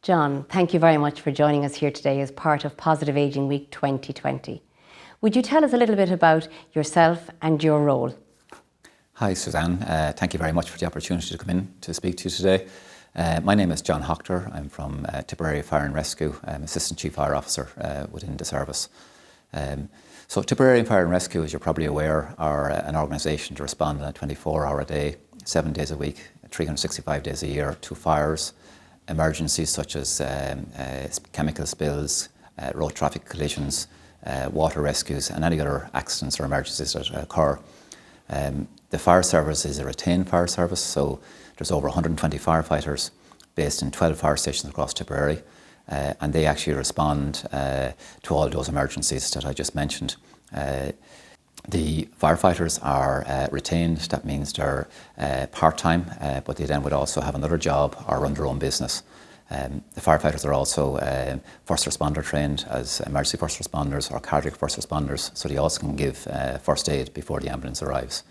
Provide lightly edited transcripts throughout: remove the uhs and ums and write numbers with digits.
John, thank you very much for joining us here today as part of Positive Ageing Week 2020. Would you tell us a little bit about yourself and your role? Hi Suzanne, thank you very much for the opportunity to come in to speak to you today. My name is John Hoctor. I'm from Tipperary Fire and Rescue. I'm Assistant Chief Fire Officer within the service. So Tipperary Fire and Rescue, as you're probably aware, are an organisation to respond on a 24-hour a day, 7 days a week, 365 days a year to fires, emergencies such as chemical spills, road traffic collisions, water rescues and any other accidents or emergencies that occur. The fire service is a retained fire service, so there's over 120 firefighters based in 12 fire stations across Tipperary, and they actually respond to all those emergencies that I just mentioned. The firefighters are retained. That means they're part-time, but they then would also have another job or run their own business. The firefighters are also first responder trained as emergency first responders or cardiac first responders, so they also can give first aid before the ambulance arrives.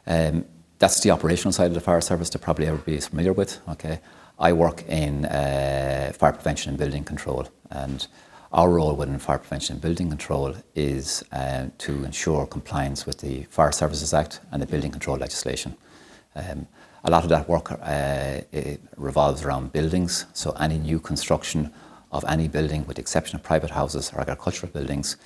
That's the operational side of the fire service that probably everybody is familiar with. Okay, I work in fire prevention and building control, and our role within fire prevention and building control is to ensure compliance with the Fire Services Act and the building control legislation. A lot of that work it revolves around buildings, so any new construction of any building, with the exception of private houses or agricultural buildings,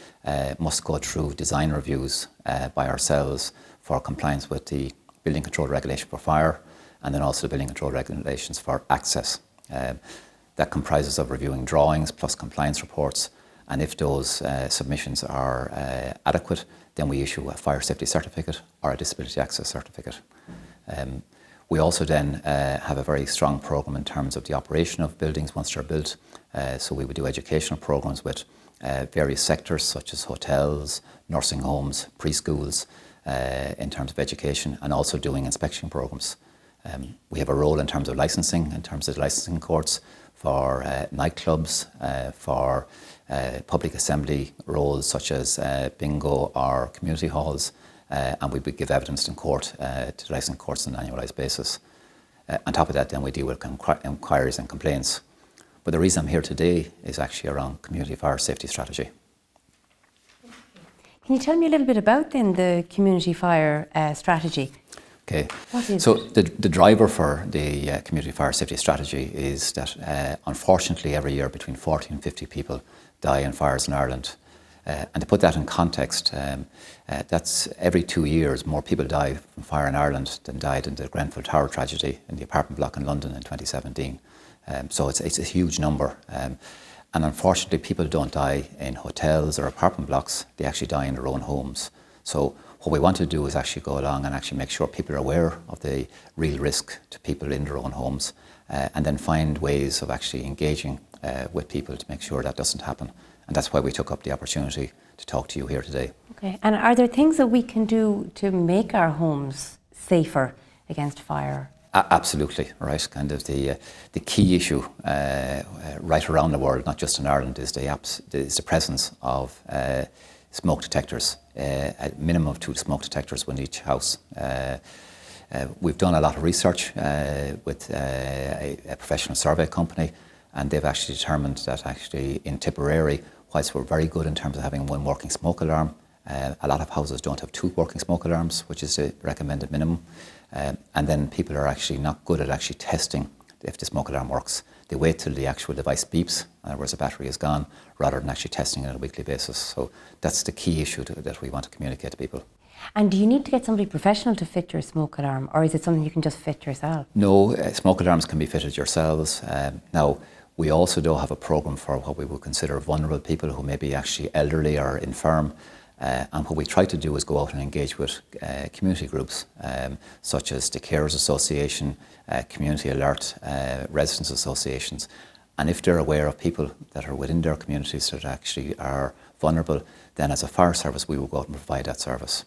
must go through design reviews by ourselves for compliance with the building control regulation for fire, and then also the building control regulations for access. That comprises of reviewing drawings plus compliance reports, and if those submissions are adequate, then we issue a fire safety certificate or a disability access certificate. We also then have a very strong programme in terms of the operation of buildings once they're built. So we would do educational programmes with various sectors such as hotels, nursing homes, preschools, in terms of education, and also doing inspection programmes. We have a role in terms of licensing, in terms of the licensing courts for nightclubs, for public assembly roles such as bingo or community halls, and we would give evidence in court to the licensing courts on an annualised basis. On top of that, then we deal with inquiries and complaints. But the reason I'm here today is actually around community fire safety strategy. Can you tell me a little bit about then the community fire strategy? Okay, so the driver for the community fire safety strategy is that unfortunately every year between 40 and 50 people die in fires in Ireland. And to put that in context, that's every 2 years more people die from fire in Ireland than died in the Grenfell Tower tragedy in the apartment block in London in 2017. So it's a huge number. And unfortunately people don't die in hotels or apartment blocks, they actually die in their own homes. So what we want to do is actually go along and actually make sure people are aware of the real risk to people in their own homes, and then find ways of actually engaging with people to make sure that doesn't happen. And that's why we took up the opportunity to talk to you here today. Okay. And are there things that we can do to make our homes safer against fire? Absolutely, right. Kind of the key issue right around the world, not just in Ireland, is the presence of smoke detectors, a minimum of 2 smoke detectors within each house. We've done a lot of research with a professional survey company, and they've actually determined that actually in Tipperary, whilst we're very good in terms of having 1 working smoke alarm, a lot of houses don't have 2 working smoke alarms, which is the recommended minimum. And then people are actually not good at actually testing if the smoke alarm works. They wait till the actual device beeps, whereas the battery is gone, rather than actually testing it on a weekly basis. So that's the key issue that we want to communicate to people. And do you need to get somebody professional to fit your smoke alarm, or is it something you can just fit yourself? No, smoke alarms can be fitted yourselves. Now, we also do have a programme for what we would consider vulnerable people who may be actually elderly or infirm. And what we try to do is go out and engage with community groups such as the Carers Association, Community Alert, residents associations. And if they're aware of people that are within their communities that actually are vulnerable, then as a fire service we will go out and provide that service.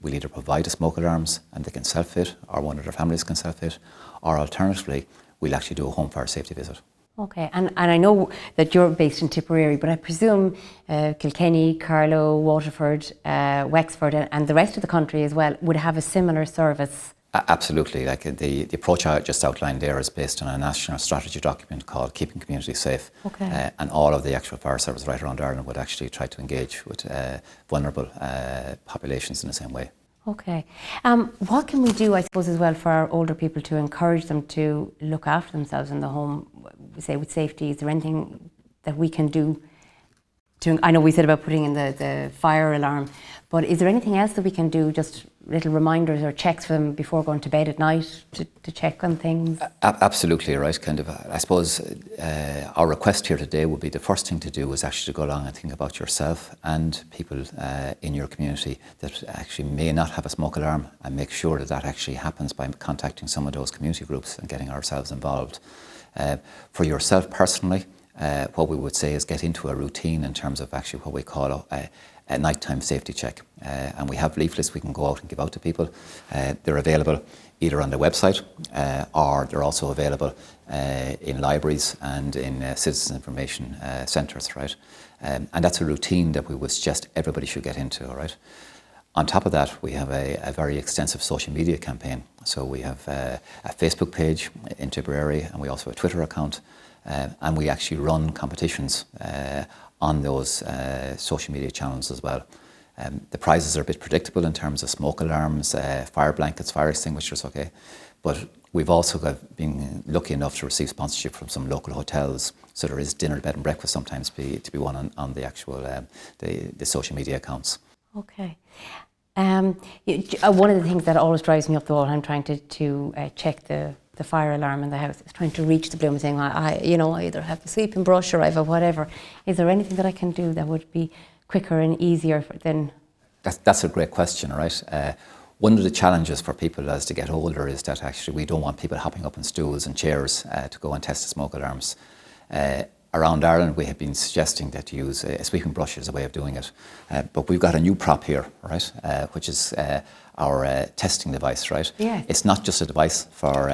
We'll either provide the smoke alarms and they can self-fit, or one of their families can self-fit, or alternatively we'll actually do a home fire safety visit. Okay, and I know that you're based in Tipperary, but I presume Kilkenny, Carlow, Waterford, Wexford and the rest of the country as well would have a similar service Absolutely. Like the approach I just outlined there is based on a national strategy document called Keeping Communities Safe. Okay. And all of the actual fire services right around Ireland would actually try to engage with vulnerable populations in the same way. Okay. What can we do, I suppose, as well for our older people to encourage them to look after themselves in the home, say with safety? Is there anything that we can do to, I know we said about putting in the fire alarm, but is there anything else that we can do, just little reminders or checks for them before going to bed at night to check on things? Absolutely right. Kind of, I suppose our request here today would be the first thing to do is actually to go along and think about yourself and people in your community that actually may not have a smoke alarm, and make sure that that actually happens by contacting some of those community groups and getting ourselves involved. For yourself personally, what we would say is get into a routine in terms of actually what we call a nighttime safety check. And we have leaflets we can go out and give out to people. They're available either on the website or they're also available in libraries and in citizen information centres, right? And that's a routine that we would suggest everybody should get into, all right? On top of that, we have a very extensive social media campaign. So we have a Facebook page in Tipperary, and we also have a Twitter account. And we actually run competitions on those social media channels as well. The prizes are a bit predictable in terms of smoke alarms, fire blankets, fire extinguishers, okay. But we've also been lucky enough to receive sponsorship from some local hotels. So there is dinner, bed and breakfast sometimes to be won on the actual the social media accounts. Okay. One of the things that always drives me up the wall when I'm trying to check the fire alarm in the house is trying to reach the bloom and saying, I either have the sweeping brush or I have a whatever. Is there anything that I can do that would be quicker and easier than? That's a great question, right? One of the challenges for people as they get older is that actually we don't want people hopping up on stools and chairs to go and test the smoke alarms. Around Ireland, we have been suggesting that you use a sweeping brush as a way of doing it. But we've got a new prop here, right, which is our testing device, right? Yeah. It's not just a device for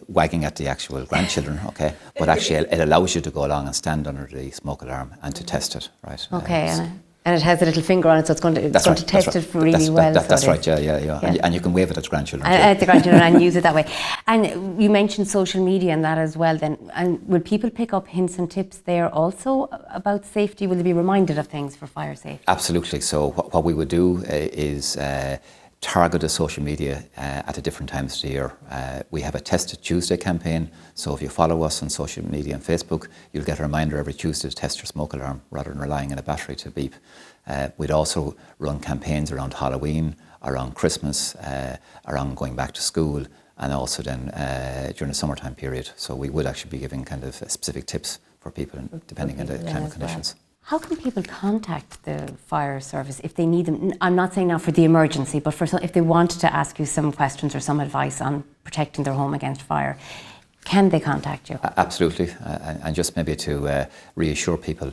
wagging at the actual grandchildren, okay, but actually it allows you to go along and stand under the smoke alarm and to test it, right? Okay. And it has a little finger on it, so it's going to test it really well. That's right, yeah. And you can wave it at the grandchildren. At the grandchildren and use it that way. And you mentioned social media and that as well then. And will people pick up hints and tips there also about safety? Will they be reminded of things for fire safety? Absolutely. So what we would do is target the social media at a different times of the year. We have a Test It Tuesday campaign, so if you follow us on social media and Facebook, you'll get a reminder every Tuesday to test your smoke alarm rather than relying on a battery to beep. We'd also run campaigns around Halloween, around Christmas, around going back to school, and also then during the summertime period. So we would actually be giving kind of specific tips for people depending on the climate conditions. Well. How can people contact the fire service if they need them? I'm not saying now for the emergency, but for if they wanted to ask you some questions or some advice on protecting their home against fire, can they contact you? Absolutely, and just maybe to reassure people,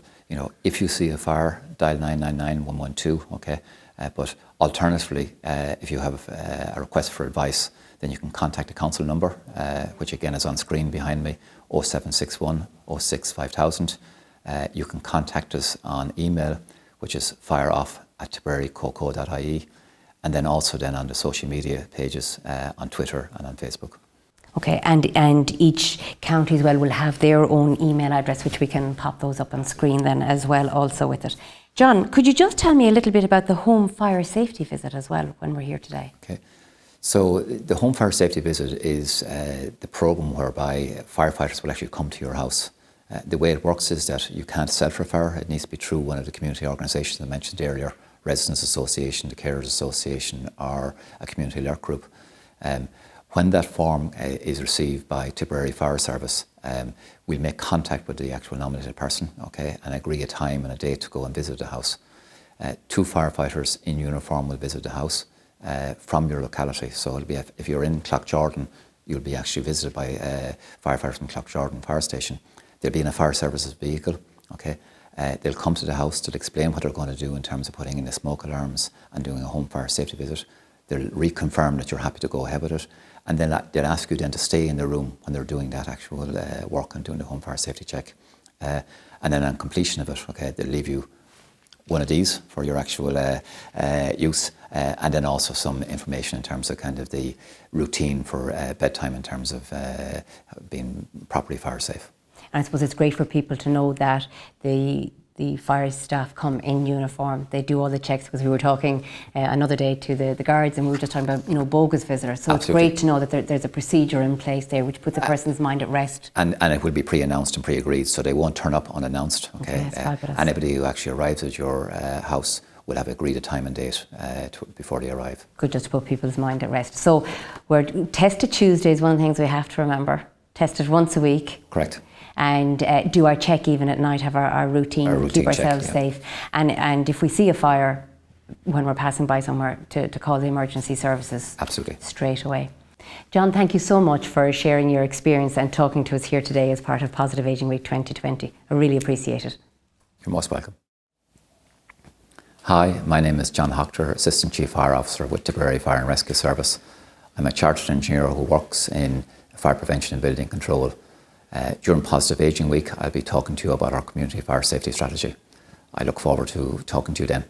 if you see a fire, dial 999 112, okay? But alternatively, if you have a request for advice, then you can contact the council number, which again is on screen behind me, 0761 06 5000. You can contact us on email, which is fireoff@tiperarycoco.ie, and then also then on the social media pages on Twitter and on Facebook. Okay, and each county as well will have their own email address, which we can pop those up on screen then as well also with it. John, could you just tell me a little bit about the home fire safety visit as well when we're here today? Okay. So the home fire safety visit is the programme whereby firefighters will actually come to your house. The way it works is that you can't self-refer. It needs to be through one of the community organisations I mentioned earlier, Residents Association, the Carers Association, or a community alert group. When that form is received by Tipperary Fire Service, we'll make contact with the actual nominated person, okay, and agree a time and a date to go and visit the house. 2 firefighters in uniform will visit the house from your locality. So it'll be if you're in Cloughjordan, you'll be actually visited by firefighters from Cloughjordan Fire Station. They'll be in a fire services vehicle, okay? They'll come to the house to explain what they're going to do in terms of putting in the smoke alarms and doing a home fire safety visit. They'll reconfirm that you're happy to go ahead with it, and then they'll ask you then to stay in the room when they're doing that actual work and doing the home fire safety check. And then on completion of it, okay, they'll leave you one of these for your actual use, and then also some information in terms of kind of the routine for bedtime in terms of being properly fire safe. And I suppose it's great for people to know that the fire staff come in uniform. They do all the checks, because we were talking another day to the guards, and we were just talking about, you know, bogus visitors. So Absolutely. It's great to know that there's a procedure in place there which puts a person's mind at rest. And it will be pre-announced and pre-agreed, so they won't turn up unannounced. Okay, that's fabulous. Anybody who actually arrives at your house will have agreed a time and date before they arrive. Good, just to put people's mind at rest. So we're tested Tuesday is one of the things we have to remember. Tested once a week. Correct. And do our check even at night, have our routine, keep ourselves safe. And if we see a fire when we're passing by somewhere, to call the emergency services. Absolutely. Straight away. John, thank you so much for sharing your experience and talking to us here today as part of Positive Ageing Week 2020. I really appreciate it. You're most welcome. Hi, my name is John Hoctor, Assistant Chief Fire Officer with Tipperary Fire and Rescue Service. I'm a chartered engineer who works in fire prevention and building control. During Positive Ageing Week, I'll be talking to you about our community fire safety strategy. I look forward to talking to you then.